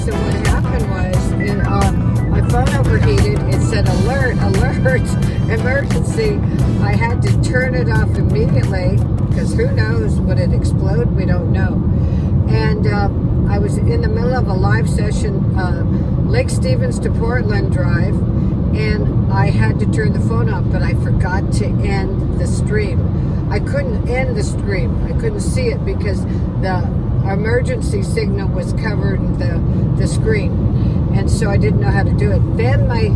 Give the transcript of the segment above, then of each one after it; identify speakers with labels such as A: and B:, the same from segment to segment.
A: so what happened was my phone overheated. It said alert, alert, emergency. I had to turn it off immediately because who knows, would it explode? We don't know. And I was in the middle of a live session, Lake Stevens to Portland Drive, and I had to turn the phone off, but I forgot to end the stream. I couldn't end the stream. I couldn't see it because the emergency signal was covering the screen. And so I didn't know how to do it. Then my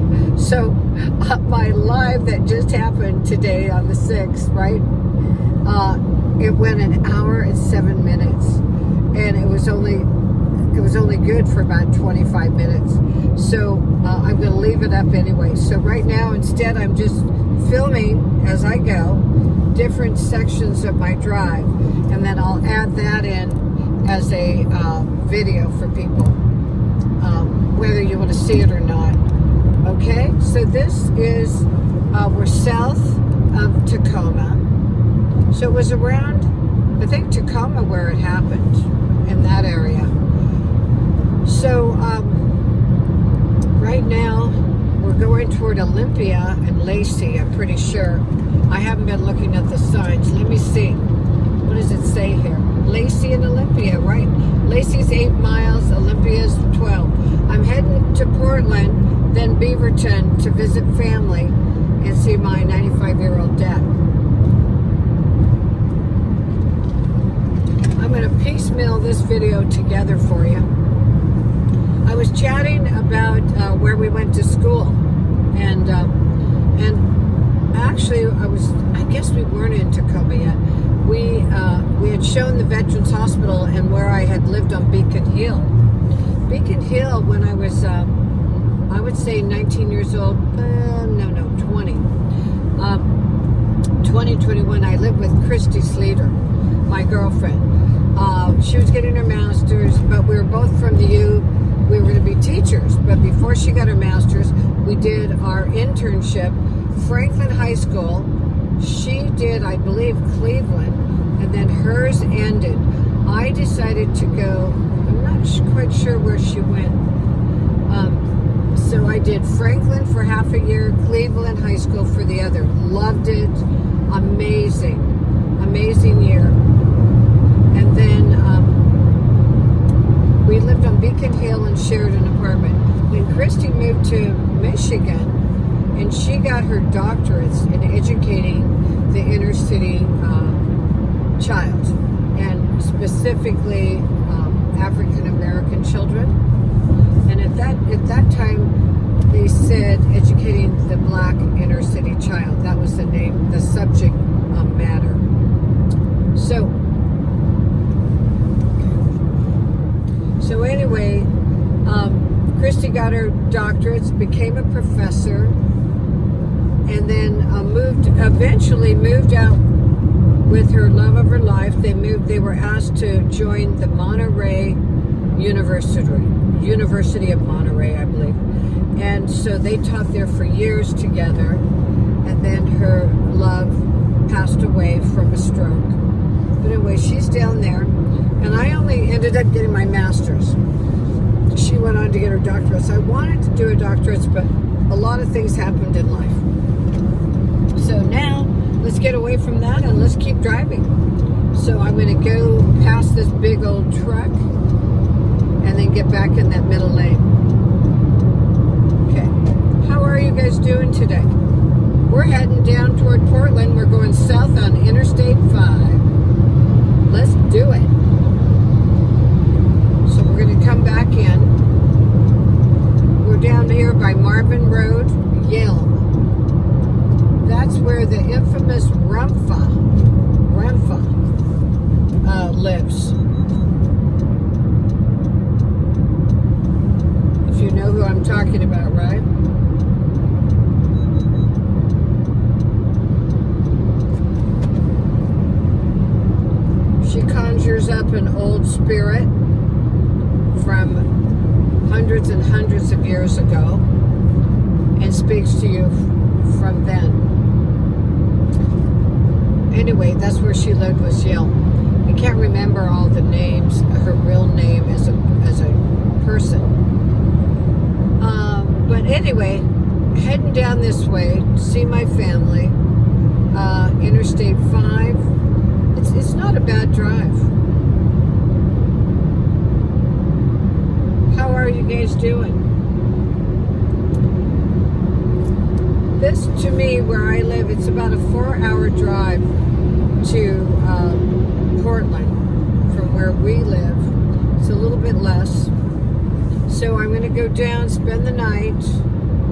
A: live that just happened today on the 6th, right? It went an hour and 7 minutes. And it was only good for about 25 minutes. So I'm going to leave it up anyway. So right now, instead, I'm just filming as I go different sections of my drive, and then I'll add that in as a video for people, whether you want to see it or not. Okay, so this is we're south of Tacoma. So it was around, I think, Tacoma where it happened, in that area. So right now we're going toward Olympia and Lacey, I'm pretty sure. I haven't been looking at the signs. Let me see. What does it say here? Lacey and Olympia, right? Lacey's 8 miles, Olympia's 12. I'm heading to Portland, then Beaverton to visit family and see my 95-year-old dad. I'm going to piecemeal this video together for you. I was chatting about where we went to school, and actually I guess we weren't in Tacoma yet. We had shown the Veterans Hospital and where I had lived on Beacon Hill. Beacon Hill, when I was I would say 19 years old, 20, 21, I lived with Christy Sleater, my girlfriend. She was getting her master's, but we were both from the U. We were going to be teachers, but before she got her master's, we did our internship, Franklin High School. She did, I believe, Cleveland, and then hers ended. I decided to go, I'm not quite sure where she went. So I did Franklin for half a year, Cleveland High School for the other. Loved it. Amazing. Amazing year. And then we lived on Beacon Hill and shared an apartment. When Christy moved to Michigan, and she got her doctorates in educating the inner city child, and specifically African American children. And at that time, they said educating the black inner city child. That was the name, the subject matter. So anyway, Christy got her doctorates, became a professor, and then eventually moved out with her love of her life. They were asked to join the Monterey University of Monterey, I believe. And so they taught there for years together, and then her love passed away from a stroke. But anyway, she's down there, and I only ended up getting my master's. She went on to get her doctorate. So I wanted to do a doctorate, but a lot of things happened in life. So now, let's get away from that and let's keep driving. So I'm going to go past this big old truck and then get back in that middle lane. Okay. How are you guys doing today? We're heading down toward Portland. We're going south on Interstate 5. Let's do it. So we're going to come back in. We're down here by Marvin Road, Yale. That's where the infamous Rumpha lives. If you know who I'm talking about, right? She conjures up an old spirit from hundreds and hundreds of years ago and speaks to you from then. Anyway, that's where she lived, was Yale. I can't remember all the names, her real name as a person. Anyway, heading down this way to see my family. Interstate 5. It's not a bad drive. How are you guys doing? This, to me, where I live, it's about a 4-hour drive to Portland from where we live. It's a little bit less. So I'm going to go down, spend the night.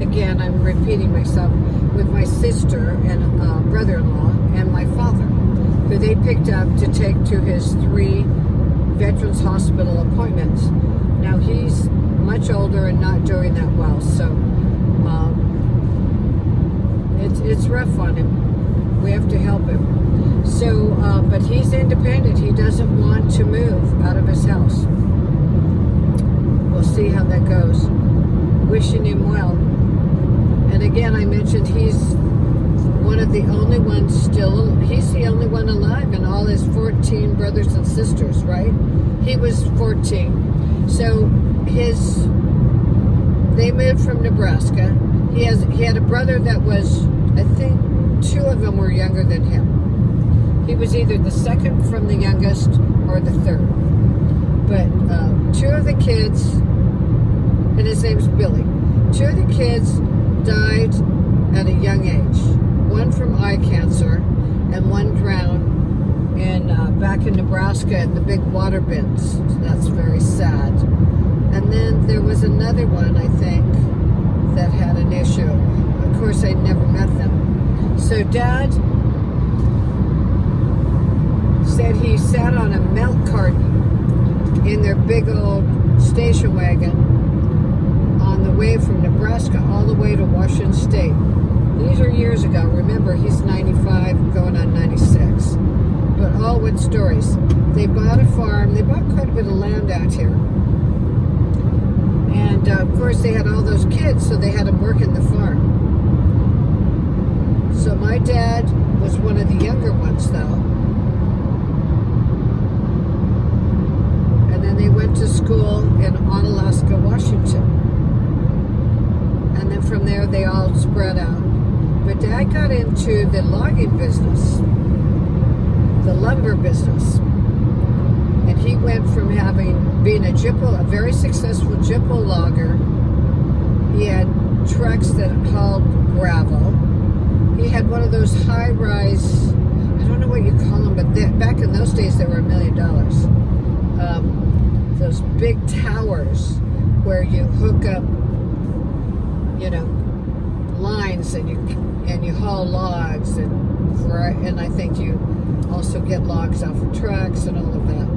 A: Again, I'm repeating myself, with my sister and brother-in-law and my father, who they picked up to take to his 3 Veterans Hospital appointments. Now, he's much older and not doing that well, so it's rough on him. We have to help him. So, but he's independent. He doesn't want to move out of his house. We'll see how that goes. Wishing him well. And again, I mentioned he's one of the only ones still, he's the only one alive in all his 14 brothers and sisters, right? He was 14. So they moved from Nebraska. He had a brother that was, I think 2 of them were younger than him. He was either the second from the youngest or the third. But 2 of the kids, and his name's Billy, 2 of the kids died at a young age. One from eye cancer, and one drowned back in Nebraska in the big water bins. So that's very sad. And then there was another one, I think, that had an issue. Of course, I'd never met them. So Dad said he sat on a milk carton in their big old station wagon on the way from Nebraska all the way to Washington State. These are years ago. Remember, he's 95, going on 96. But all good stories. They bought a farm. They bought quite a bit of land out here. And, of course, they had all those kids, so they had them working the farm. So my dad was one of the younger ones, though. And then they went to school in Onalaska, Washington. And then from there, they all spread out. But Dad got into the logging business, the lumber business. And he went from being a very successful gyppo logger. He had trucks that hauled gravel. He had one of those high-rise, I don't know what you call them, but back in those days, they were $1 million. Those big towers where you hook up, lines and you haul logs and I think you also get logs off of trucks and all of that.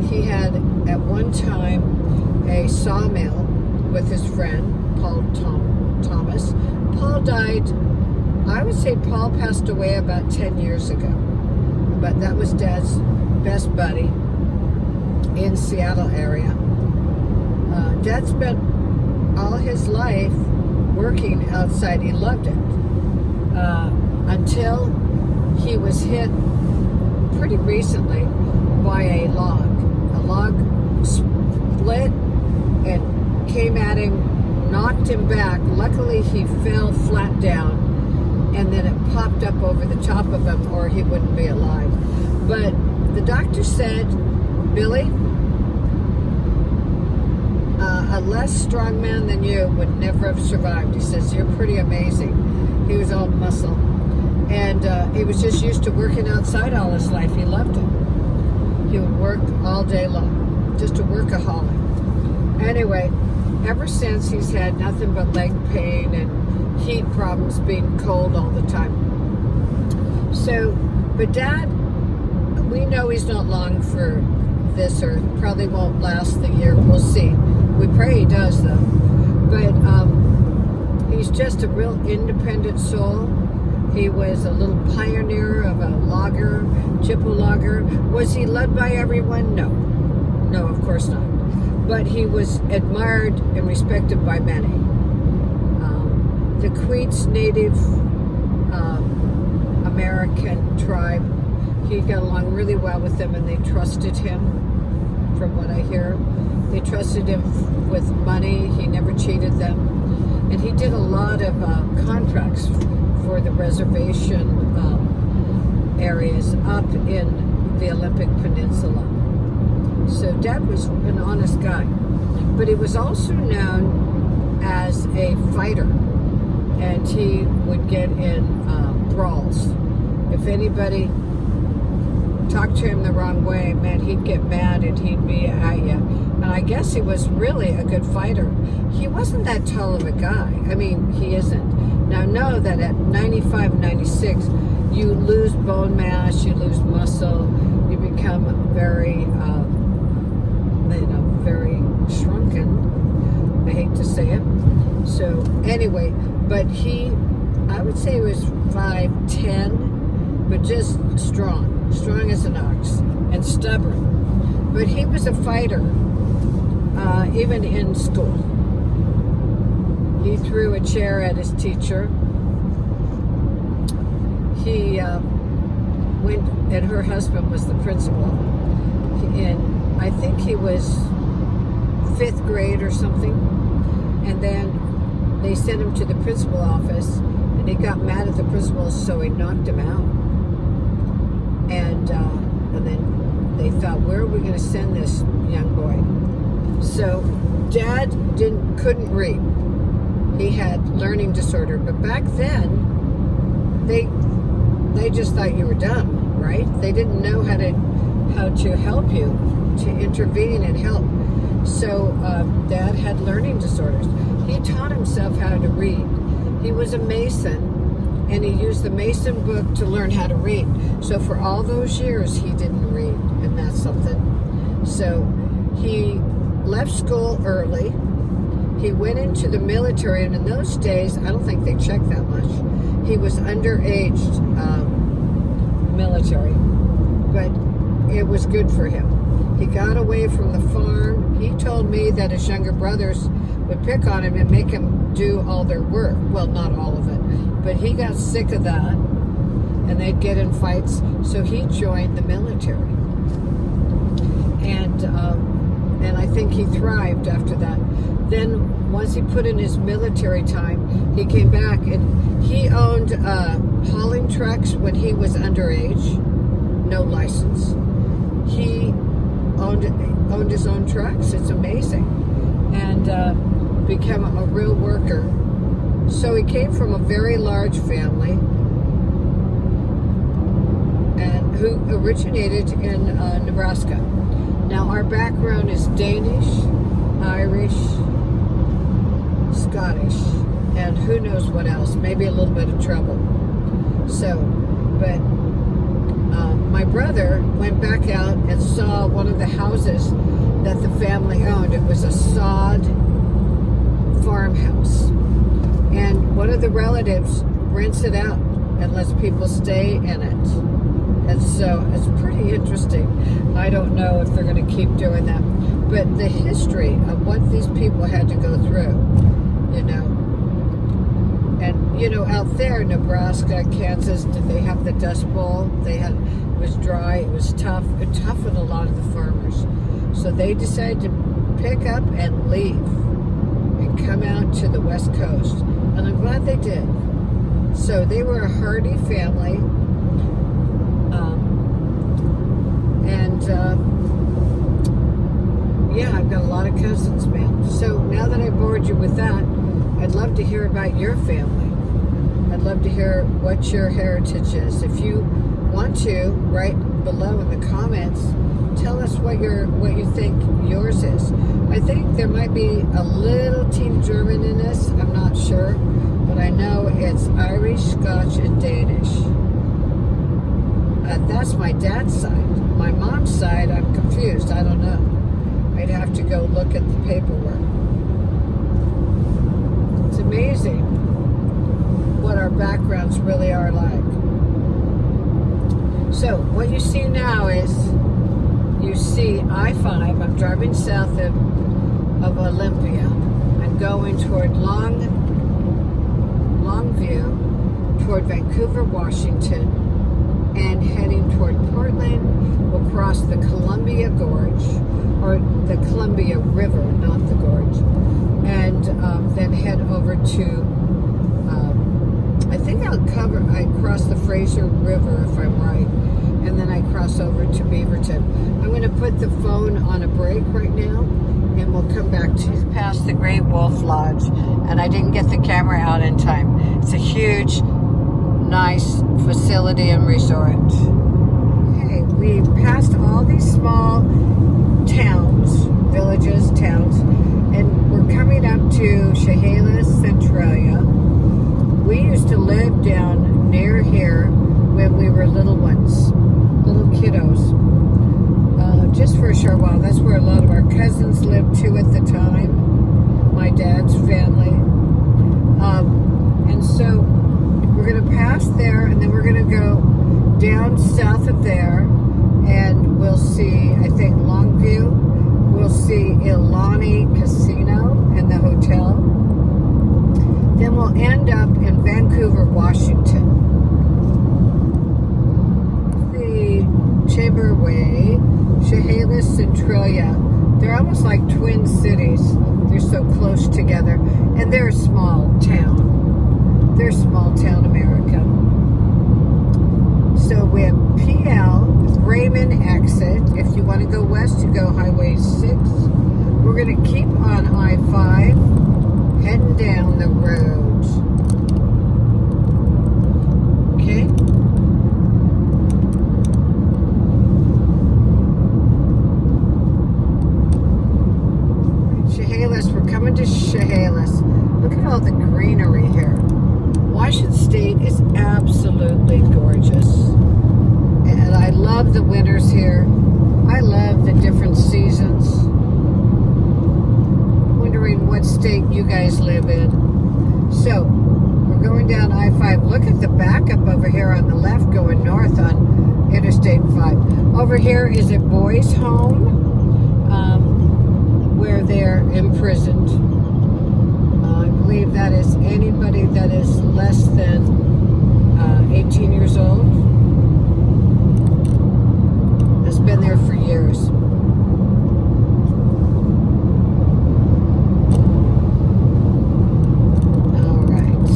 A: He had at one time a sawmill with his friend Paul Thomas. Paul died. I would say Paul passed away about 10 years ago, but that was Dad's best buddy in Seattle area. Dad spent all his life working outside. He loved it until he was hit pretty recently by a log. A log split and came at him, knocked him back. Luckily, he fell flat down, and then it popped up over the top of him, or he wouldn't be alive. But the doctor said, Billy, a less strong man than you would never have survived. He says, you're pretty amazing. He was all muscle. And he was just used to working outside all his life. He loved it. He would work all day long, just a workaholic. Anyway, ever since, he's had nothing but leg pain and heat problems, being cold all the time. So, but Dad, we know he's not long for this earth. Probably won't last the year. We'll see. We pray he does, though. But he's just a real independent soul. He was a little pioneer of a logger, gyppo logger. Was he loved by everyone? No. No, of course not. But he was admired and respected by many. The Queets Native American tribe, he got along really well with them, and they trusted him, from what I hear. They trusted him with money. He never cheated them. And he did a lot of contracts for the reservation areas up in the Olympic Peninsula. So Dad was an honest guy. But he was also known as a fighter. And he would get in brawls. If anybody talked to him the wrong way, man, he'd get mad and he'd be at you. And I guess he was really a good fighter. He wasn't that tall of a guy. I mean, he isn't. Now, know that at 95, 96, you lose bone mass, you lose muscle, you become very, very shrunken. I hate to say it. So, anyway, but I would say he was 5'10", but just strong as an ox, and stubborn. But he was a fighter, even in school. He threw a chair at his teacher. He went, and her husband was the principal. And I think he was 5th grade or something. And then they sent him to the principal office, and he got mad at the principal, so he knocked him out. And then they thought, where are we going to send this young boy? So Dad couldn't read. He had learning disorder. But back then, they just thought you were dumb, right? They didn't know how to help you, to intervene and help. So Dad had learning disorders. He taught himself how to read. He was a Mason, and he used the Mason book to learn how to read. So for all those years, he didn't read, and that's something. So he left school early. He went into the military, and in those days, I don't think they checked that much. He was underaged military, but it was good for him. He got away from the farm. He told me that his younger brothers would pick on him and make him do all their work. Well, not all of it. But he got sick of that, and they'd get in fights, so he joined the military. And I think he thrived after that. Then, once he put in his military time, he came back, and he owned hauling trucks when he was underage, no license. He owned his own trucks. It's amazing. And became a real worker. So he came from a very large family, and who originated in Nebraska. Now our background is Danish, Irish, Scottish, and who knows what else, maybe a little bit of trouble. So, but my brother went back out and saw one of the houses that the family owned. It was a sod farmhouse. And one of the relatives rents it out and lets people stay in it. And so it's pretty interesting. I don't know if they're going to keep doing that. But the history of what these people had to go through, you know. And, you know, out there, Nebraska, Kansas, did they have the Dust Bowl? It was dry, it was tough. It toughened a lot of the farmers. So they decided to pick up and leave and come out to the West Coast. And I'm glad they did. So they were a hardy family. Yeah, I've got a lot of cousins, man. So now that I bored you with that, I'd love to hear about your family. I'd love to hear what your heritage is. If you want to, write below in the comments, tell us what you think yours is. I think there might be a little teeny German in this. I'm not sure, but I know it's Irish, Scotch, and Danish. That's my dad's side. My mom's side, I'm confused. I don't know. I'd have to go look at the paperwork. It's amazing what our backgrounds really are like. So what you see now is, you see I-5. I'm driving south of Olympia. I'm going toward Longview, toward Vancouver, Washington, and heading toward Portland. We'll cross the Columbia Gorge, or the Columbia River, not the gorge. And and then head over to, I think I cross the Fraser River if I'm right, and then I cross over to Beaverton. I'm going to put the phone on a break right now, and we'll come back to past the Great Wolf Lodge, and I didn't get the camera out in time. It's a huge, nice facility and resort. Okay, we passed all these small towns, villages, towns, and we're coming up to Chehalis, Centralia. We used to live down near here when we were little ones, little kiddos, just for a short while. That's where a lot of our cousins lived too at the time, my dad's family. And so we're going to pass there, and then we're going to go down south of there, and we'll see, I think, Longview. We'll see Ilani Casino and the hotel. Then we'll end up in Vancouver, Washington. The Chamberway, Chehalis, Centralia. They're almost like twin cities. They're so close together. And they're a small town. They're small town America. So we have PL, Raymond exit. If you want to go west, you go Highway 6. We're going to keep on I-5, heading down the road. Okay? Chehalis, we're coming to Chehalis. Look at all the greenery here. Washington State is absolutely gorgeous. And I love the winters here. I love the different seasons. Wondering what state you guys live in. So, we're going down I-5. Look at the backup over here on the left going north on Interstate 5. Over here is a boys' home where they're imprisoned. I believe that is anybody that is less than 18 years old. Has been there for years. All right.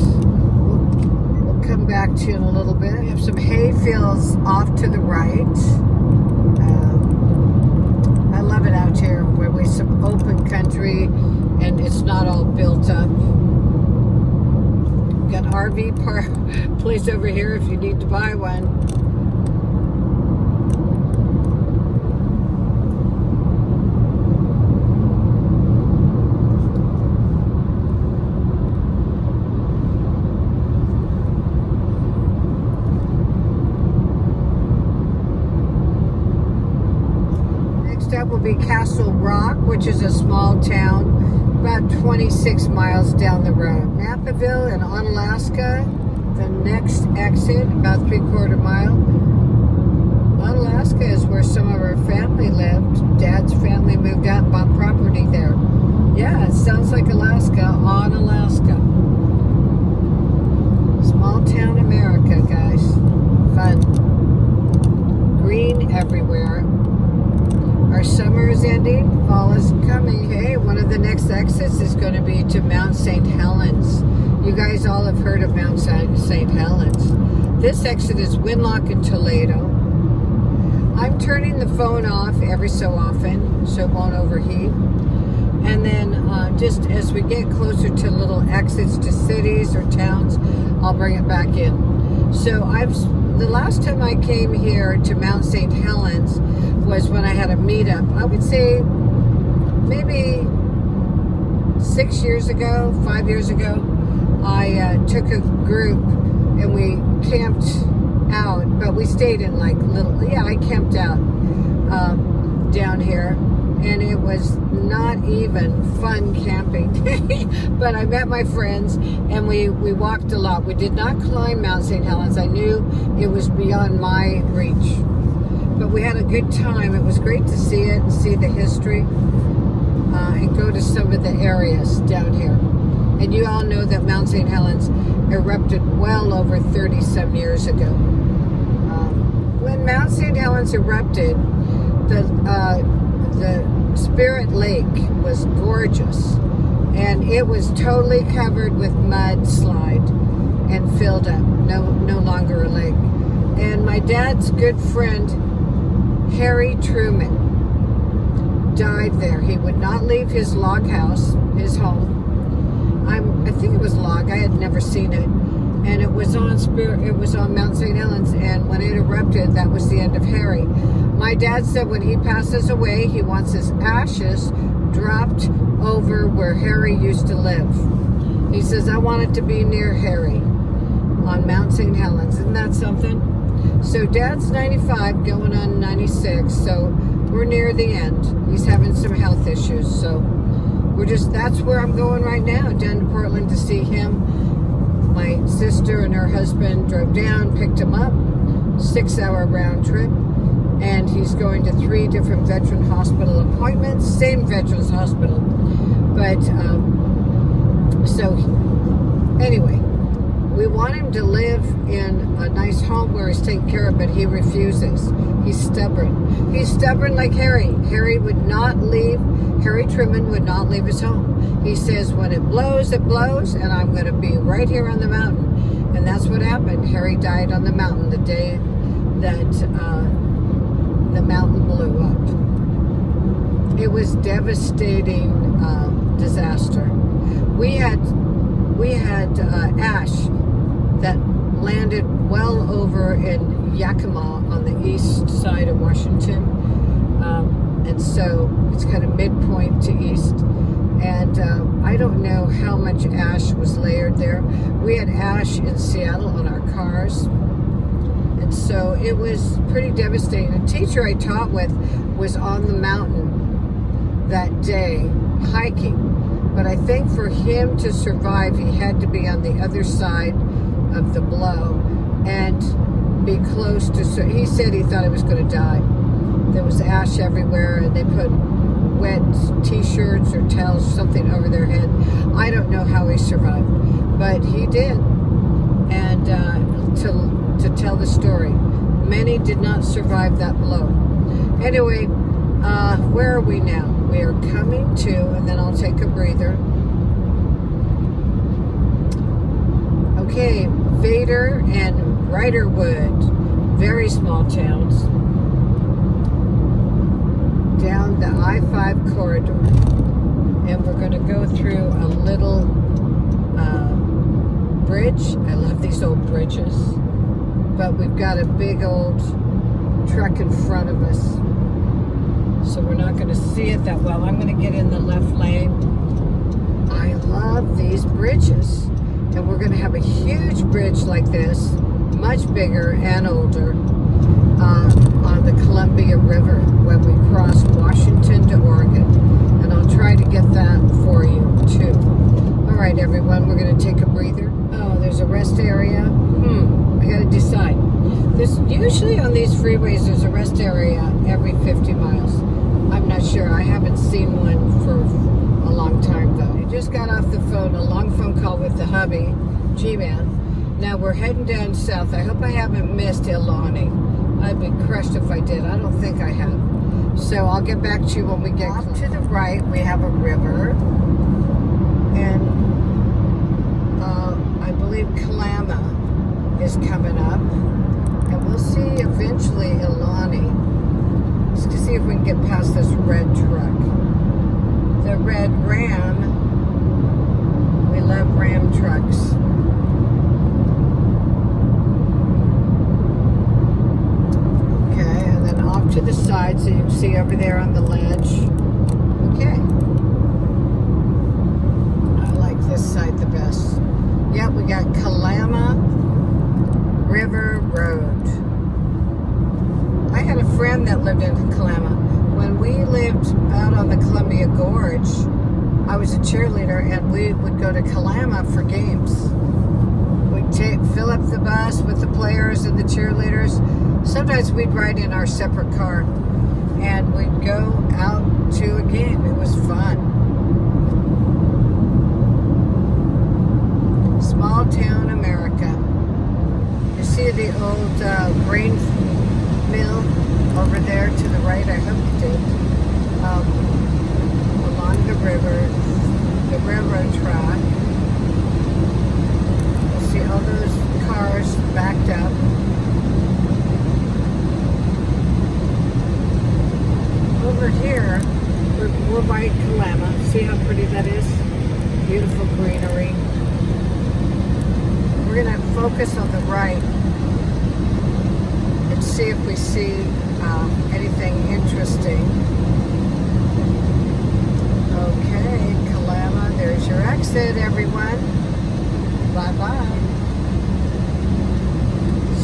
A: We'll come back to you in a little bit. We have some hay fields off to the right. I love it out here where we have some open country and it's not all built up. Got an RV place over here if you need to buy one. Next up will be Castle Rock, which is a small town about 26 miles down the road. Naperville and Onalaska, the next exit, about 3/4 mile. Onalaska is where some of our family lived. Dad's family moved out and bought property there. Yeah, it sounds like Alaska, on Alaska. Small town America, guys. Fun. Green everywhere. Our summer is ending, fall is coming. Okay, one of the next exits is going to be to Mount St. Helens. You guys all have heard of Mount St. Helens. This exit is Winlock and Toledo. I'm turning the phone off every so often so it won't overheat. And then just as we get closer to little exits to cities or towns, I'll bring it back in. So the last time I came here to Mount St. Helens was when I had a meetup. I would say maybe 6 years ago, 5 years ago. I took a group and we camped out, but we stayed in like I camped out down here, and it was not even fun camping. But I met my friends and we walked a lot. We did not climb Mount St. Helens. I knew it was beyond my reach. But we had a good time. It was great to see it and see the history and go to some of the areas down here. And you all know that Mount St. Helens erupted well over 30-some years ago. When Mount St. Helens erupted, the Spirit Lake was gorgeous. and it was totally covered with mudslide and filled up. No longer a lake. And my dad's good friend, Harry Truman, died there. He would not leave his log house, his home. I think it was log. I had never seen it, and it was on Mount St. Helens. And when it erupted, that was the end of Harry. My dad said when he passes away, he wants his ashes dropped over where Harry used to live. He says, I want it to be near Harry on Mount St. Helens. Isn't that something? So Dad's 95, going on 96. So we're near the end. He's having some health issues. So that's where I'm going right now, down to Portland to see him. My sister and her husband drove down, picked him up, 6-hour round trip. And he's going to 3 different veteran hospital appointments, same veterans hospital. But, so anyway, we want him to live in a nice home where he's taken care of, but he refuses. He's stubborn. He's stubborn like Harry. Harry Truman would not leave his home. He says, when it blows, and I'm going to be right here on the mountain. And that's what happened. Harry died on the mountain the day that the mountain blew up. It was devastating disaster. We had ash that landed well over in Yakima on the east side of Washington, and so it's kind of midpoint to east. And I don't know how much ash was layered there. We had ash in Seattle on our cars. And so it was pretty devastating. A teacher I taught with was on the mountain that day hiking. But I think for him to survive, he had to be on the other side of the blow and be close to, so he said he thought he was going to die. There was ash everywhere, and they put wet t-shirts or towels, something over their head. I don't know how he survived, but he did. And to tell the story, many did not survive that blow. Anyway, where are we now? We are coming to, and then I'll take a breather. Okay, Vader and Riderwood, very small towns, down the I-5 corridor. And we're going to go through a little bridge. I love these old bridges. But we've got a big old truck in front of us. So we're not going to see it that well. I'm going to get in the left lane. I love these bridges. And we're going to have a huge bridge like this, much bigger and older, on the Columbia River when we cross Washington to Oregon. And I'll try to get that for you too. All right, everyone, we're going to take a breather. Oh, there's a rest area. I got to decide. There's usually on these freeways, there's a rest area every 50 miles. I'm not sure. I haven't seen one for a long time, though. I just got off the phone, a long phone call with the hubby, G-Man. Now we're heading down south. I hope I haven't missed Ilani. I'd be crushed if I did. I don't think I have. So I'll get back to you when we get off to the right. We have a river, and I believe Kalama is coming up, and we'll see eventually Ilani. Just to see if we can get past this red truck. The red Ram. We love Ram trucks. Okay, and then off to the side so you can see over there on the ledge. Okay. I like this side the best. Yep, we got Kalama River Road. I had a friend that lived in Kalama. When we lived out on the Columbia Gorge, I was a cheerleader, and we would go to Kalama for games. We'd fill up the bus with the players and the cheerleaders. Sometimes we'd ride in our separate car, and we'd go out to a game. It was fun. Small town America. You see the old grain mill over there to the right? I hope you did. Along the river, there. We're by Kalama. See how pretty that is? Beautiful greenery. We're going to focus on the right and see if we see anything interesting. Okay, Kalama, there's your exit, everyone. Bye-bye.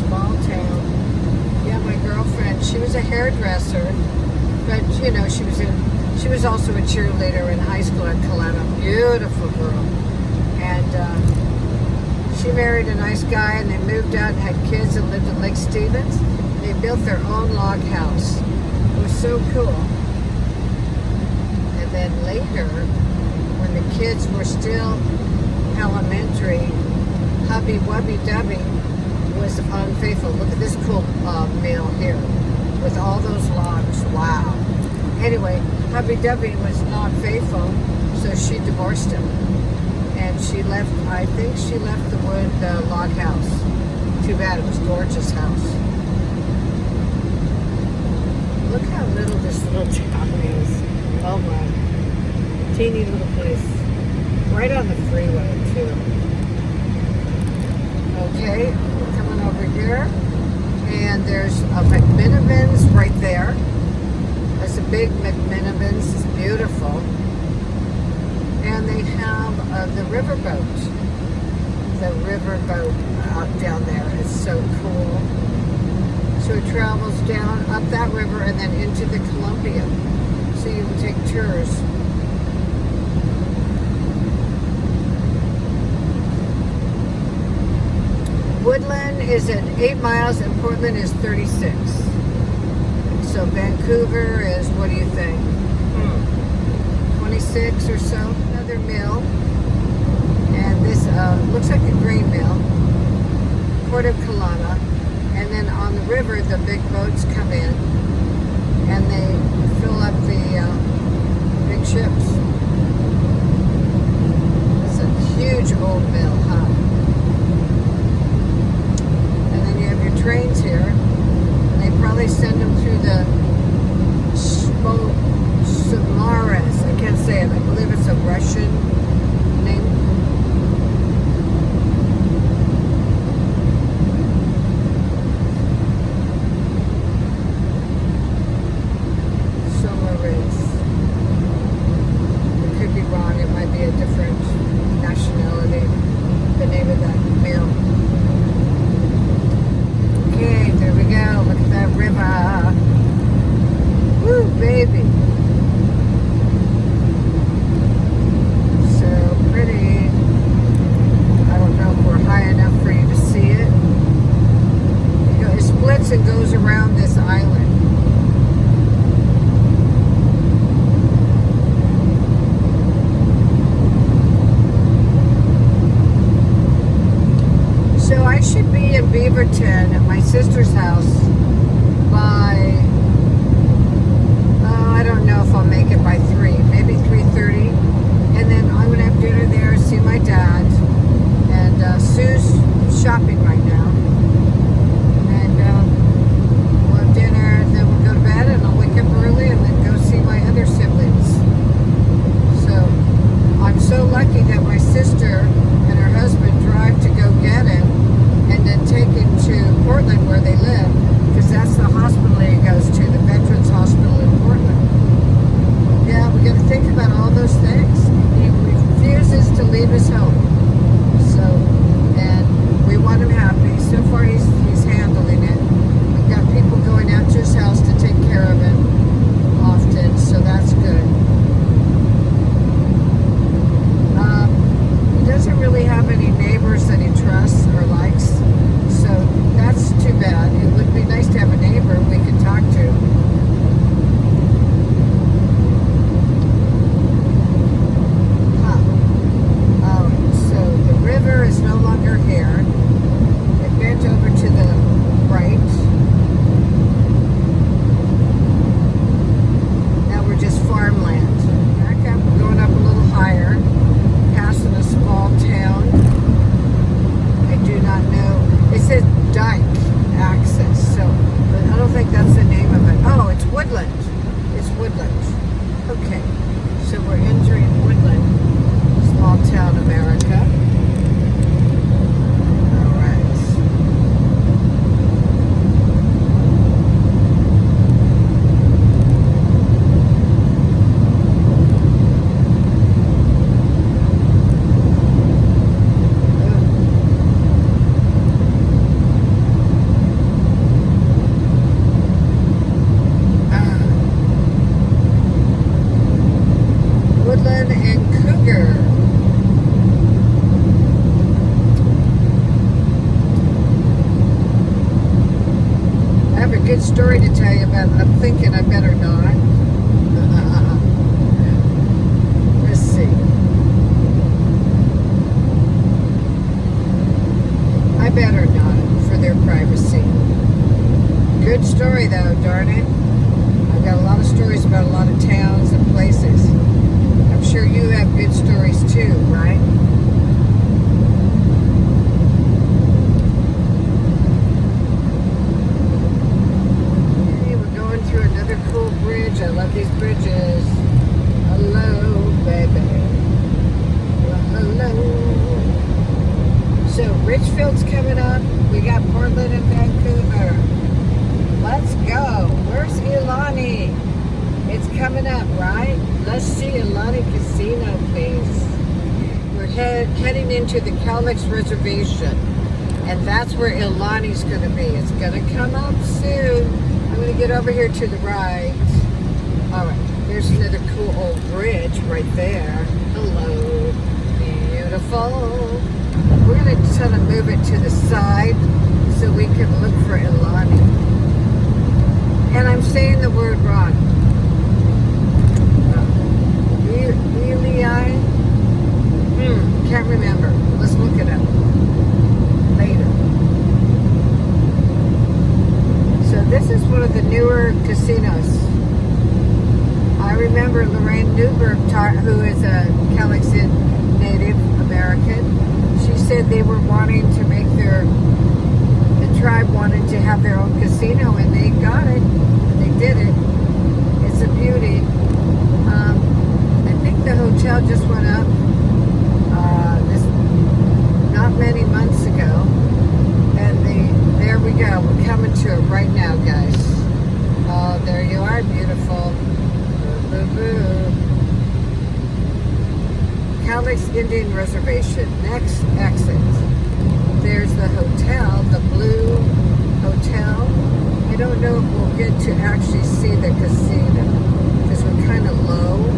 A: Small town. Yeah, my girlfriend, she was a hairdresser, but you know, she was also a cheerleader in high school at Kalama. Beautiful girl. And she married a nice guy, and they moved out and had kids and lived in Lake Stevens. They built their own log house. It was so cool. And then later, when the kids were still elementary, hubby Wubby Dubby was unfaithful. Look at this cool mill here with all those logs. Wow. Anyway, hubby Dubby was not faithful, so she divorced him. And she left, I think she left the wood log house. Too bad, it was a gorgeous house. Look how little this little town is. Oh my. Teeny little place. Right on the freeway, too. Okay, we're coming over here. And there's a McMinimans right there. There's a big McMinimans. It's beautiful. And they have the riverboat. The riverboat out down there is so cool. So it travels down up that river and then into the Columbia. So you can take tours. Woodland is at 8 miles and Portland is 36. So Vancouver is, what do you think? 26 or so. Another mill. And this looks like a grain mill. Port of Kalama. And then on the river, the big boats come in. And they fill up the big ships. It's a huge old mill, huh? Trains here, and they probably send them through the Samaras. I can't say it. I believe it's a Russian name. Samaras. I could be wrong. It might be a different nationality. The name of that mill. Okay, there we go. Look at that river. Woo, baby. So pretty. I don't know if we're high enough for you to see it. It splits and goes around this island. So I should be in Beaverton at my sister's house by, I don't know if I'll make it by 3, maybe 3:30. And then I'm going to have dinner there, see my dad. And Sue's shopping right now. And we'll have dinner, and then we'll go to bed, and I'll wake up early and then go see my other siblings. So I'm so lucky that my sister and her husband drive to go get him and then take him to Portland where they live, because that's the hospital he goes to, the Veterans Hospital in Portland. Yeah, we got to think about all those things. He refuses to leave his home. So, and we want him happy. So far he's handling it. We've got people going out to his house to take care of him often, so that's good. He doesn't really have any neighbors that he trusts or likes, so that's too bad. It would be nice to have a neighbor we could talk to. So the river is no longer here. It bent over to the right. Now we're just farmland. sugar. I have a good story to tell you about. I'm thinking I better not. Let's see. I better not, for their privacy. Good story though, darn it. I've got a lot of stories about a lot of towns and places. I'm sure you have good stories too, right? Okay, we're going through another cool bridge. I love these bridges. Hello, baby. Hello. So Richfield's coming up. We got Portland and Vancouver. Let's go. Where's Ilani? It's coming up, right? Let's see Ilani Casino, please. We're heading into the Calmex Reservation. And that's where Ilani's going to be. It's going to come up soon. I'm going to get over here to the right. All right. There's another cool old bridge right there. Hello. Beautiful. We're going to try to move it to the side so we can look for Ilani. And I'm saying the word wrong. Eli? Can't remember. Let's look it up later. So this is one of the newer casinos. I remember Lorraine Newberg, who is a Calixian Native American. She said they were wanting to make the tribe wanted to have their own casino, and they got it. They did it. It's a beauty. I think the hotel just went up not many months ago, and there we go. We're coming to it right now, guys. Oh, there you are, beautiful. Boo, boo, boo. Calix Indian Reservation. Next exit. There's the hotel, the Blue Hotel. I don't know if we'll get to actually see the casino because we're kind of low.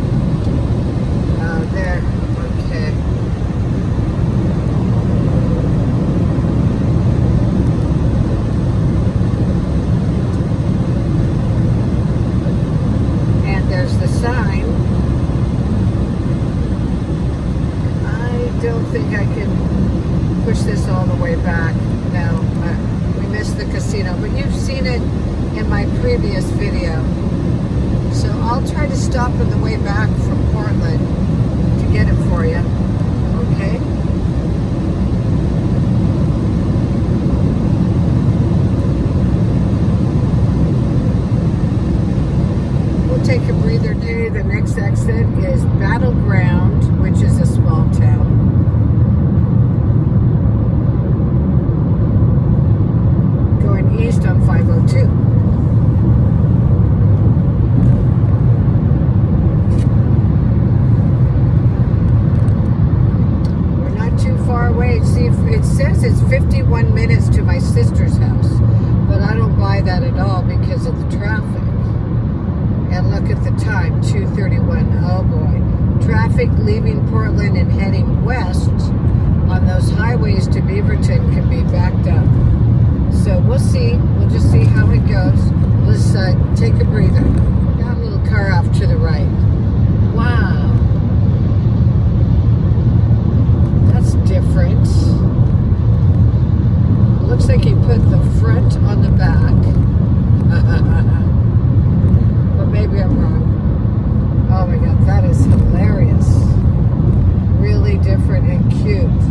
A: There. Okay. And there's the sign. I don't think I can push this all the way back. No, we missed the casino, but you've seen it in my previous video. So I'll try to stop on the way back from Portland to get it for you. Okay? We'll take a breather today. The next exit is Battleground, which is a small town. East on 502. We're not too far away. See, it says it's 51 minutes to my sister's house, but I don't buy that at all because of the traffic. And look at the time, 2:31. Oh boy. Traffic leaving Portland and heading west on those highways to Beaverton can be backed up. So we'll see. We'll just see how it goes. Let's take a breather. Got a little car off to the right. Wow. That's different. Looks like he put the front on the back. But maybe I'm wrong. Oh my God, that is hilarious. Really different and cute.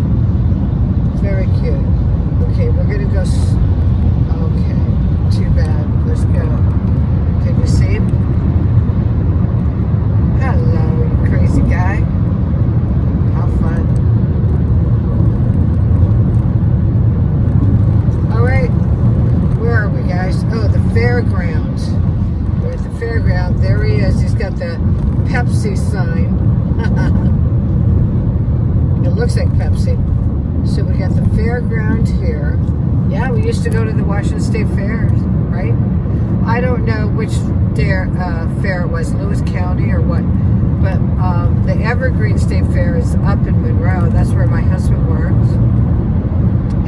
A: Very cute. Okay, we're going to go... Okay, too bad. Let's go. Can you see him? Hello, you crazy guy. How fun. Alright, where are we, guys? Oh, the fairgrounds. We're at the fairground. There he is. He's got the Pepsi sign. It looks like Pepsi. So we got the fairground here. Yeah, we used to go to the Washington State Fair, right? I don't know which fair it was, Lewis County or what. But the Evergreen State Fair is up in Monroe. That's where my husband works.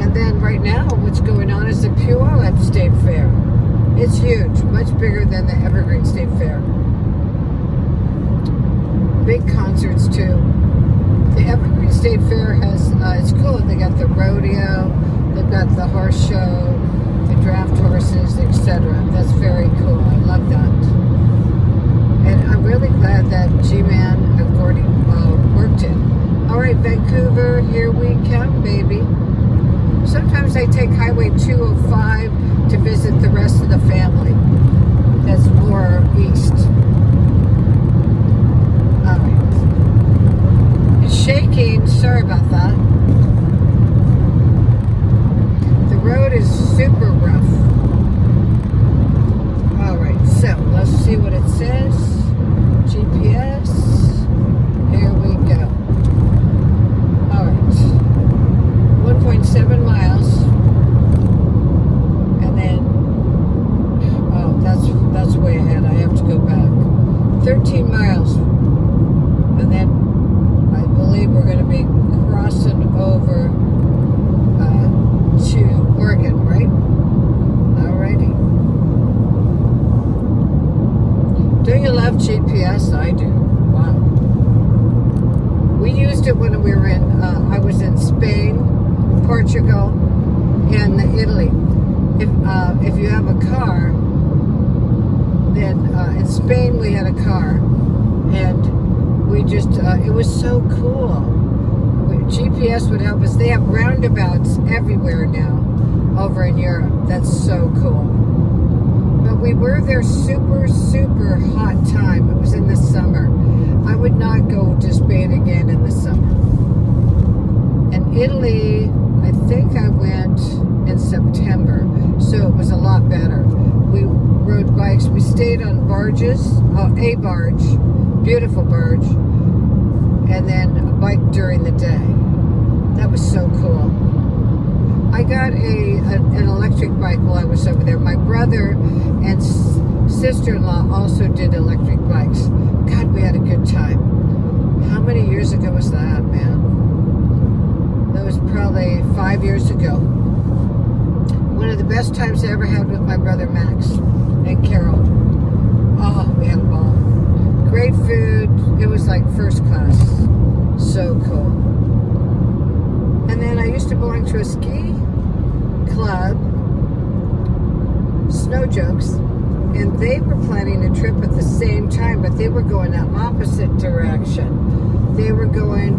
A: And then right now, what's going on is the Puyallup State Fair. It's huge, much bigger than the Evergreen State Fair. Big concerts too. The Evergreen State Fair has, it's cool. They got the rodeo, they've got the horse show, the draft horses, etc. That's very cool. I love that. And I'm really glad that G-Man and Gordy worked it. All right, Vancouver, here we come, baby. Sometimes I take Highway 205 to visit the rest of the family. That's more east. All right. It's shaking. Sorry about that. The road is super rough. All right, so let's see what it says. GPS. Here we go. All right. 1.7 miles. And then, oh, that's way ahead. I have to go back. 13 miles. And then I believe we're going to be crossing over to Oregon, right? Alrighty. Don't you love GPS? I do. Wow. We used it when we were in, I was in Spain, Portugal, and Italy. If you have a car, then in Spain we had a car, and we just, it was so cool. GPS would help us. They have roundabouts everywhere now over in Europe. That's so cool. But we were there super hot time. It was in the summer. I would not go to Spain again in the summer. And Italy, I think I went in September, so it was a lot better. We rode bikes. We stayed on barges, a barge, beautiful barge, and then a bike during the day. That was so cool. I got an electric bike while I was over there. My brother and sister-in-law also did electric bikes. God, we had a good time. How many years ago was that, man? That was probably 5 years ago. One of the best times I ever had with my brother Max and Carol. Oh, we had a ball. Great food. It was like first class. So cool. And then I used to belong to a ski club, Snow Jokes, and they were planning a trip at the same time, but they were going the opposite direction. They were going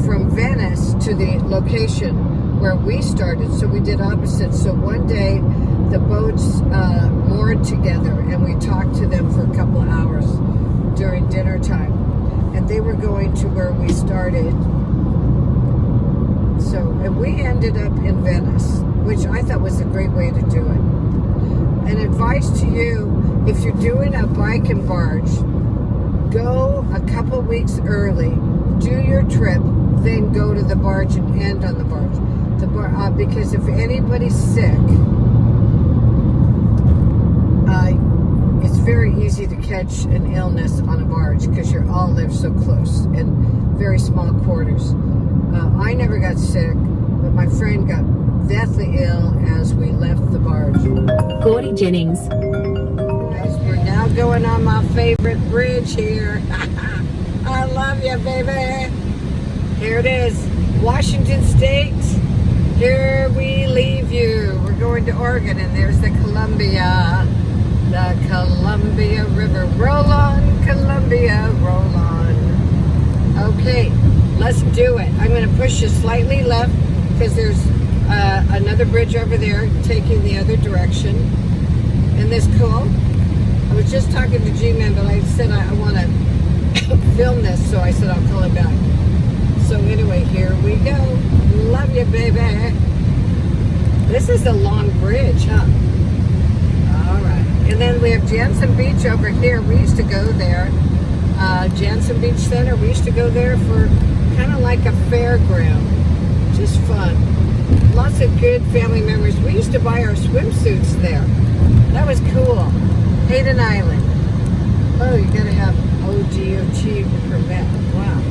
A: from Venice to the location where we started, so we did opposite. So one day the boats moored together, and we talked to them for a couple of hours during dinner time, and they were going to where we started. So, and we ended up in Venice, which I thought was a great way to do it. And advice to you, if you're doing a bike and barge, go a couple weeks early, do your trip, then go to the barge and end on the barge. Because if anybody's sick, it's very easy to catch an illness on a barge because you all live so close in very small quarters. I never got sick, but my friend got deathly ill as we left the barge.
B: Gordy Jennings.
A: As we're now going on my favorite bridge here. I love you, baby. Here it is, Washington State. Here we leave you. We're going to Oregon, and there's the Columbia River. Roll on, Columbia, roll on. Okay, let's do it. I'm going to push you slightly left because there's another bridge over there taking the other direction. Isn't this cool? I was just talking to G-Man, but I said I want to film this, so I said I'll call it back. So anyway, here we go. Love you, baby. This is a long bridge, huh? All right. And then we have Jansen Beach over here. We used to go there. Jansen Beach Center. We used to go there for kind of like a fairground. Just fun. Lots of good family memories. We used to buy our swimsuits there. That was cool. Hayden Island. Oh, you gotta have ODOT permit. Wow.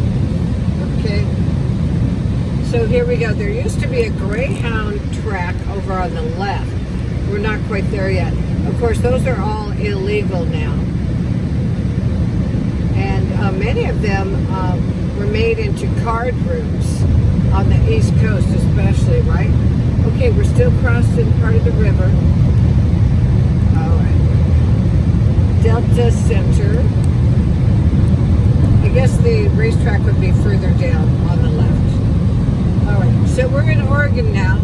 A: So here we go. There used to be a Greyhound track over on the left. We're not quite there yet. Of course, those are all illegal now. And many of them were made into card routes on the East Coast especially, right? Okay, we're still crossing part of the river. All right. Delta Center. I guess the racetrack would be further down on the left. All right, so we're in Oregon now.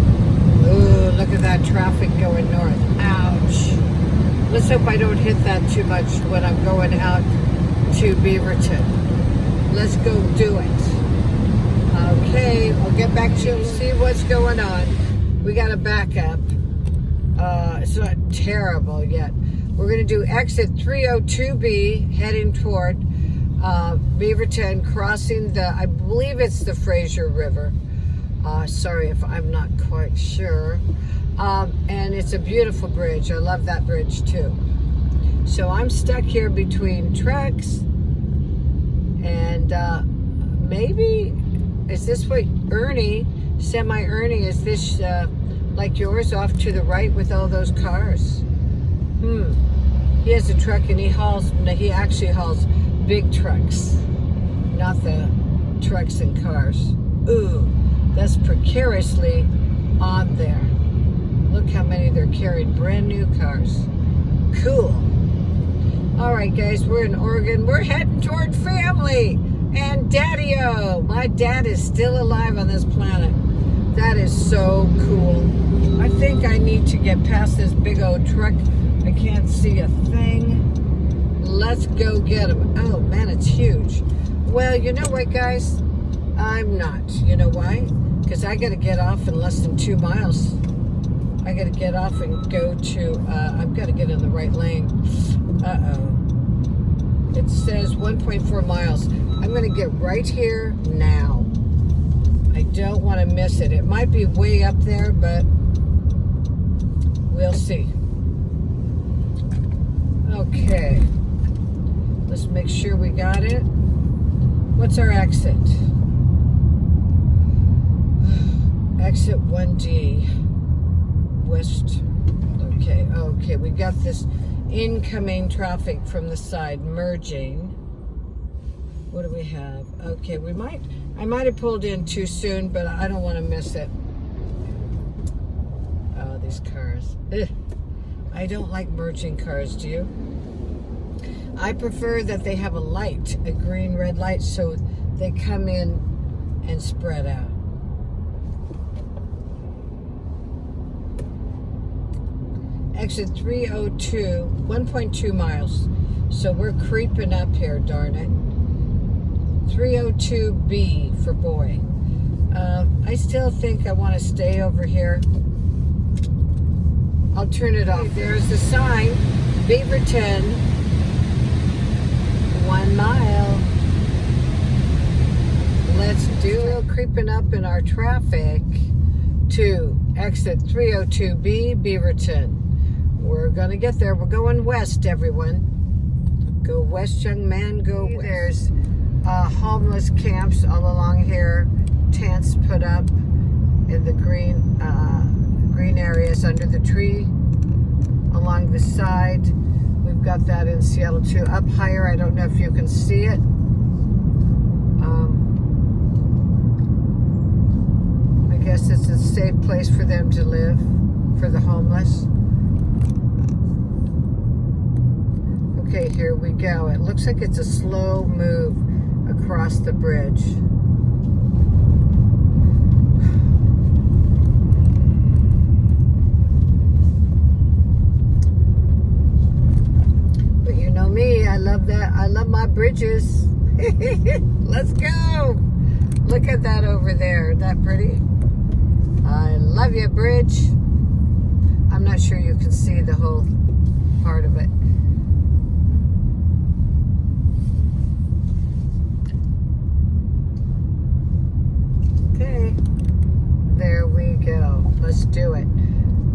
A: Ooh, look at that traffic going north. Ouch. Let's hope I don't hit that too much when I'm going out to Beaverton. Let's go do it. Okay, I'll get back to you and see what's going on. We got to back up. It's not terrible yet. We're going to do exit 302B, heading toward Beaverton, crossing the, I believe it's the Fraser River. Sorry if I'm not quite sure. And it's a beautiful bridge. I love that bridge too. So I'm stuck here between trucks and maybe, is this what Ernie, Semi-Ernie, is this like yours off to the right with all those cars? He has a truck and he actually hauls big trucks, not the trucks and cars. Ooh, that's precariously on there. Look how many they're carrying, brand new cars. Cool. All right, guys, we're in Oregon. We're heading toward family and Daddy-O. My dad is still alive on this planet. That is so cool. I think I need to get past this big old truck. I can't see a thing. Let's go get him. Oh, man, it's huge. Well, you know what, guys? I'm not. You know why? Because I got to get off in less than 2 miles. I got to get off and go to, I've got to get in the right lane. Uh-oh. It says 1.4 miles. I'm going to get right here now. I don't want to miss it. It might be way up there, but we'll see. Okay. Let's make sure we got it. What's our exit? Exit 1D. West. Okay, we got this incoming traffic from the side merging. What do we have? Okay, I might have pulled in too soon, but I don't want to miss it. Oh, these cars. Ugh. I don't like merging cars, do you? I prefer that they have a light, a green, red light, so they come in and spread out. Exit 302, 1.2 miles. So we're creeping up here, darn it. 302B for boy. I still think I want to stay over here. I'll turn it off. There's the sign, Beaverton, 1 mile. Let's do it. Creeping up in our traffic to exit 302B, Beaverton. We're going to get there. We're going west, everyone. Go west, young man, go west. There's homeless camps all along here. Tents put up in the green areas under the tree. Along the side. We've got that in Seattle too. Up higher, I don't know if you can see it. I guess it's a safe place for them to live, for the homeless. Okay, here we go. It looks like it's a slow move across the bridge. But you know me, I love that. I love my bridges. Let's go. Look at that over there. Isn't that pretty? I love you, bridge. I'm not sure you can see the whole part of it. Okay, there we go. Let's do it.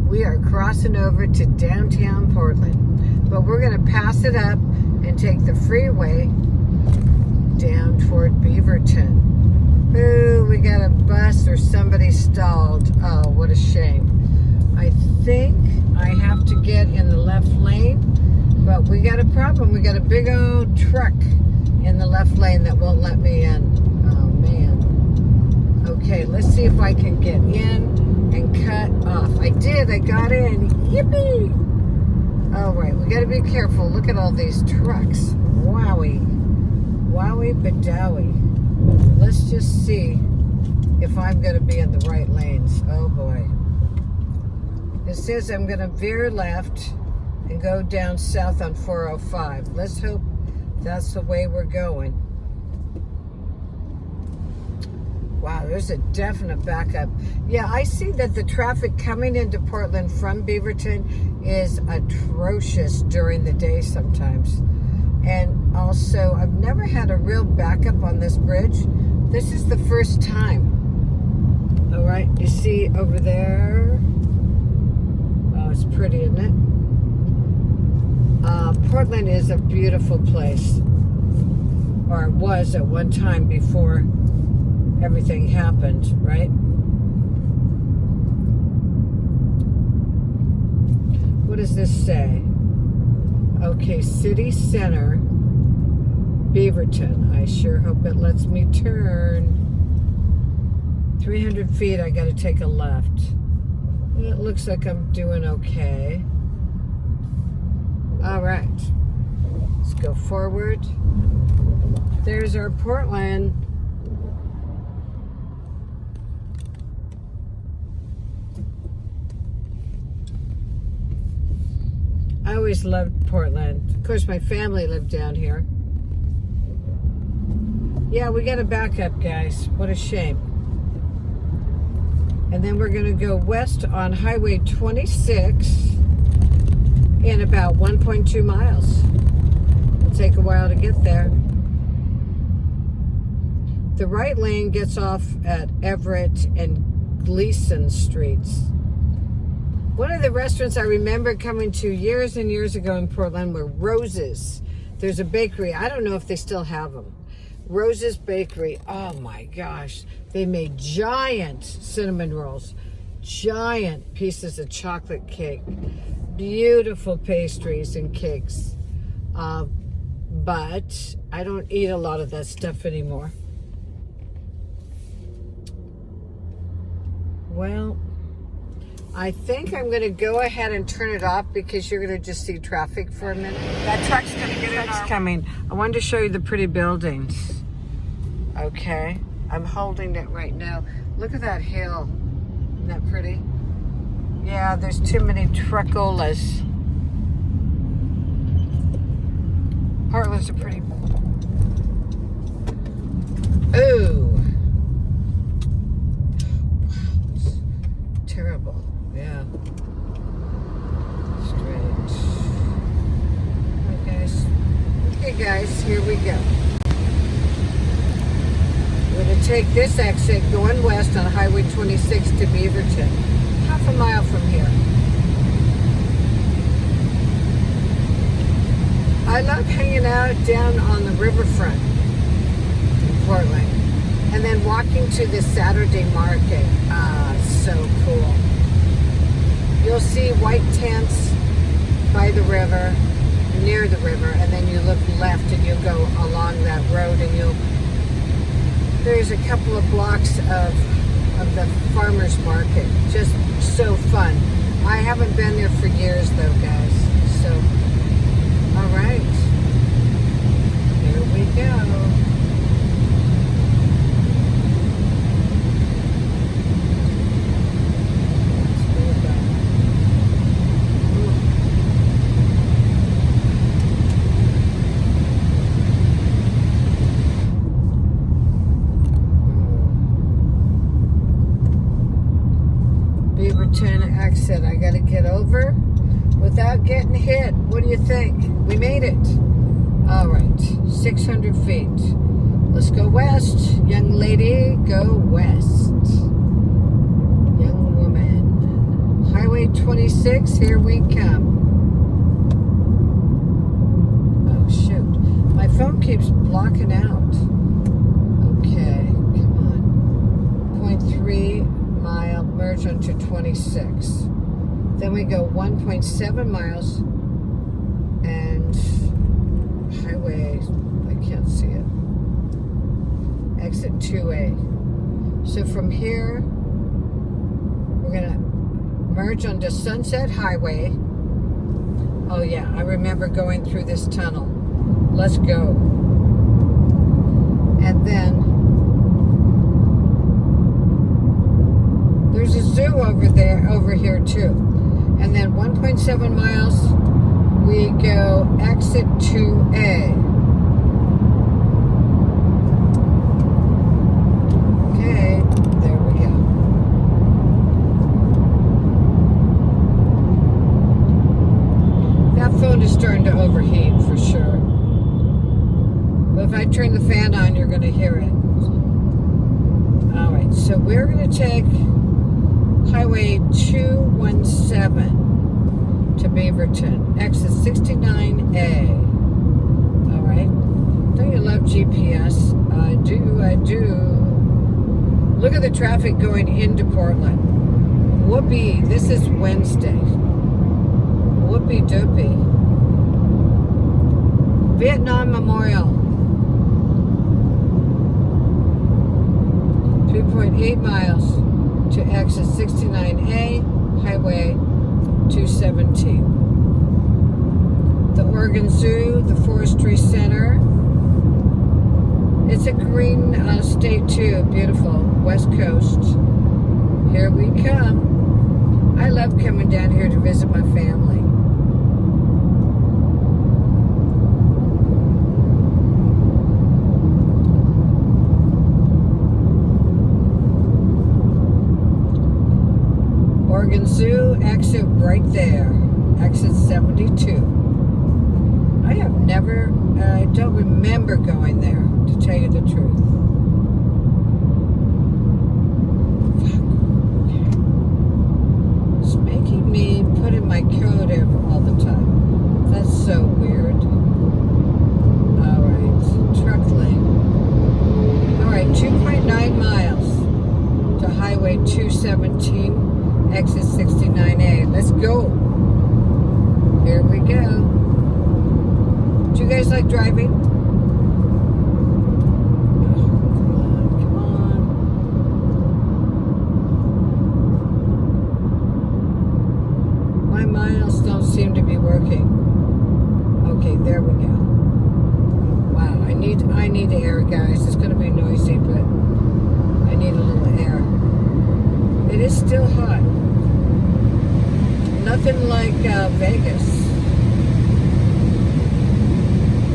A: We are crossing over to downtown Portland, but we're going to pass it up and take the freeway down toward Beaverton. Ooh, we got a bus or somebody stalled. Oh, what a shame. I think I have to get in the left lane, but we got a problem. We got a big old truck in the left lane that won't let me in. Oh, man. Okay, let's see if I can get in and cut off. I did. I got in. Yippee! All right, we got to be careful. Look at all these trucks. Wowie. Wowie bedowie. Let's just see if I'm going to be in the right lanes. Oh, boy. It says I'm going to veer left and go down south on 405. Let's hope that's the way we're going. Wow, there's a definite backup. Yeah, I see that the traffic coming into Portland from Beaverton is atrocious during the day sometimes. And also, I've never had a real backup on this bridge. This is the first time. All right, you see over there? Oh, it's pretty, isn't it? Portland is a beautiful place. Or it was at one time before everything happened, right? What does this say? Okay, City Center, Beaverton. I sure hope it lets me turn. 300 feet, I gotta take a left. It looks like I'm doing okay. All right, let's go forward. There's our Portland. I always loved Portland. Of course, my family lived down here. Yeah, we got to back up, guys. What a shame. And then we're going to go west on Highway 26 in about 1.2 miles. It'll take a while to get there. The right lane gets off at Everett and Gleason Streets. One of the restaurants I remember coming to years and years ago in Portland were Rose's. There's a bakery. I don't know if they still have them. Rose's Bakery. Oh my gosh. They made giant cinnamon rolls. Giant pieces of chocolate cake. Beautiful pastries and cakes. But I don't eat a lot of that stuff anymore. Well, I think I'm going to go ahead and turn it off because you're going to just see traffic for a minute. That truck's going to get in. Truck's coming. I wanted to show you the pretty buildings. Okay. I'm holding it right now. Look at that hill. Isn't that pretty? Yeah, there's too many truckolas. Portland's a pretty... Ooh. Terrible. Yeah. Straight. Okay, guys, here we go. We're going to take this exit going west on Highway 26 to Beaverton. Half a mile from here. I love hanging out down on the riverfront in Portland. And then walking to the Saturday market. So cool. You'll see white tents by the river, near the river, and then you look left and you'll go along that road and there's a couple of blocks of the farmer's market. Just so fun. I haven't been there for years though, guys. So, all right. Here we go. Beaverton exit. I gotta get over without getting hit. What do you think? We made it. All right, 600 feet. Let's go west. Young lady, go west. Young woman. Highway 26, here we come. Oh, shoot. My phone keeps blocking out. Okay, come on. 26. Then we go 1.7 miles and highway, I can't see it, exit 2A. So from here, we're gonna merge onto Sunset Highway. Oh yeah, I remember going through this tunnel. Let's go. And then there's a zoo over here too. And then 1.7 miles, we go exit 2A. Okay, there we go. That phone is starting to overheat for sure. But if I turn the fan on, you're going to hear it. All right, so we're going to take Highway 217 to Beaverton, exit 69A. All right. Don't you love GPS? I do, I do. Look at the traffic going into Portland. Whoopee, this is Wednesday. Whoopee doopie. Vietnam Memorial. 3.8 miles to exit 69A, Highway 217. The Oregon Zoo, the Forestry Center. It's a green state too, beautiful, West Coast. Here we come. I love coming down here to visit my family. Oregon Zoo, exit right there, exit 72. I have never, I don't remember going there, to tell you the truth. It's making me put in my code all the time. That's so weird. All right, truck lane. All right, 2.9 miles to Highway 217. Exit 69A. Let's go. Here we go. Do you guys like driving? Oh, come on. My miles don't seem to be working. Okay, there we go. Wow, I need air, guys. It's going to be noisy, but I need a little air. It is still hot. Nothing like Vegas.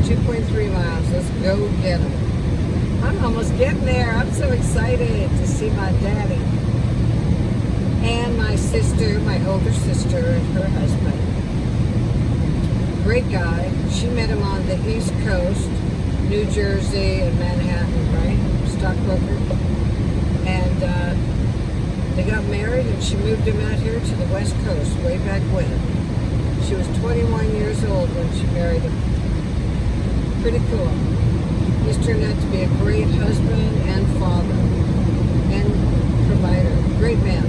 A: 2.3 miles. Let's go get them. I'm almost getting there. I'm so excited to see my daddy. And my sister, my older sister, and her husband. Great guy. She met him on the East Coast, New Jersey and Manhattan, right? Stockbroker. And they got married and she moved him out here to the West Coast way back when. She was 21 years old when she married him. Pretty cool. He's turned out to be a great husband and father and provider. Great man.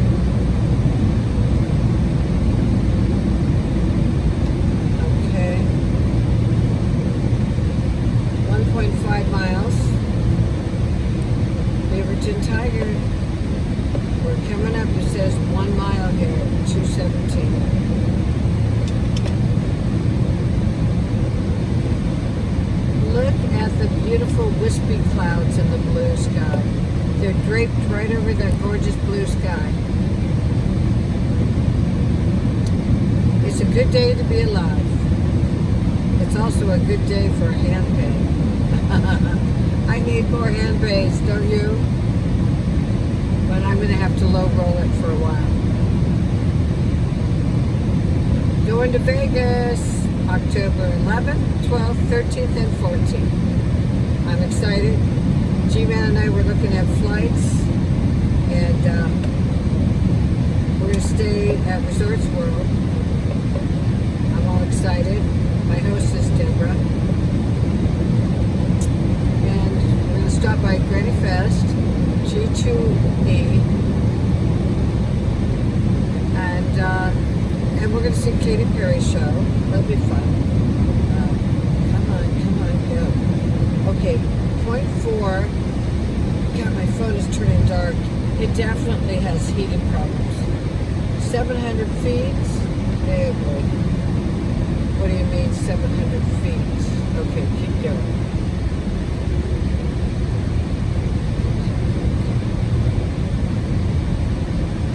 A: Okay. 1.5 miles. Beaverton Tiger. We're coming up, it says 1 mile here at 217. Look at the beautiful wispy clouds in the blue sky. They're draped right over that gorgeous blue sky. It's a good day to be alive. It's also a good day for a hand bathe. I need more hand baths, don't you? But I'm going to have to low roll it for a while. Going to Vegas, October 11th, 12th, 13th, and 14th. I'm excited. G-Man and I were looking at flights, and we're going to stay at Resorts World. I'm all excited. My host is Deborah. And we're going to stop by Granny Fest, G2E, And we're going to see Katy Perry's show. That'll be fun. Come on, go. Okay, point 4. God, my phone is turning dark. It definitely has heating problems. 700 feet. Oh boy. What do you mean 700 feet? Okay, keep going.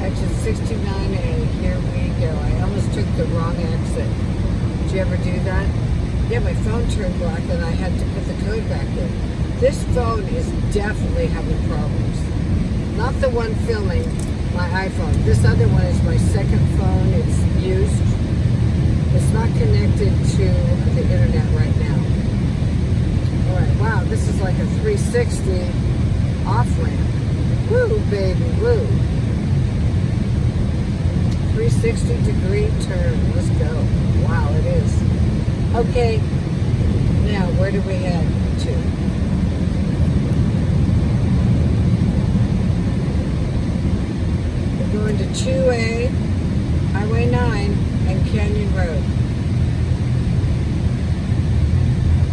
A: Exit 69A. Here we go. I almost took the wrong exit. Did you ever do that? Yeah, my phone turned black and I had to put the code back in. This phone is definitely having problems. Not the one filming my iPhone. This other one is my second phone. It's used. It's not connected to the internet right now. All right, wow, this is like a 360 off-ramp. Woo, baby, woo. 360-degree turn. Let's go. Wow, it is. Okay, now where do we head to? Going to 2A, Highway 9, and Canyon Road.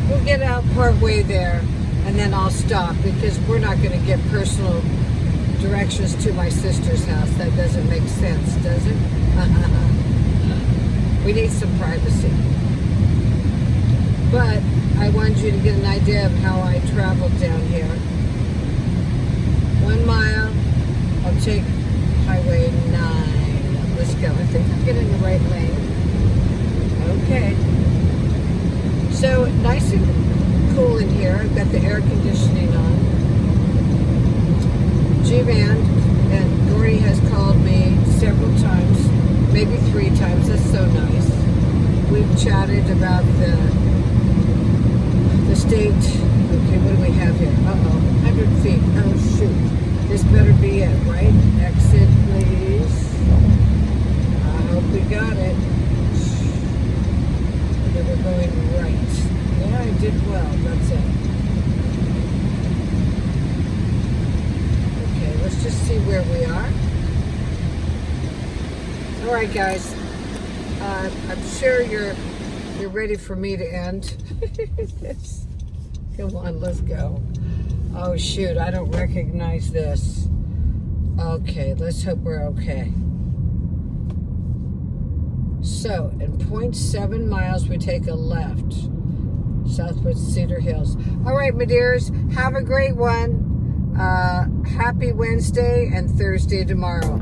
A: We'll get out partway there, and then I'll stop, because we're not going to get personal directions to my sister's house. That doesn't make sense, does it? We need some privacy. But I wanted you to get an idea of how I traveled down here. 1 mile, I'll take Highway 9. Let's go. I think I'm getting the right lane. Okay. So, nice and cool in here. I've got the air conditioning on. G-Man and Gordy has called me several times, maybe 3 times. That's so nice. We've chatted about the state. Okay, what do we have here? Uh-oh. 100 feet. Oh, shoot. This better be it, right? Exit, please. I hope we got it. Okay, we're going right. Yeah, I did well. That's it. Okay, let's just see where we are. All right, guys. I'm sure you're ready for me to end. Come on, let's go. Oh shoot, I don't recognize this. Okay, let's hope we're okay. So, in 0.7 miles, we take a left. Southwest Cedar Hills. All right, my dears, have a great one. Happy Wednesday and Thursday tomorrow.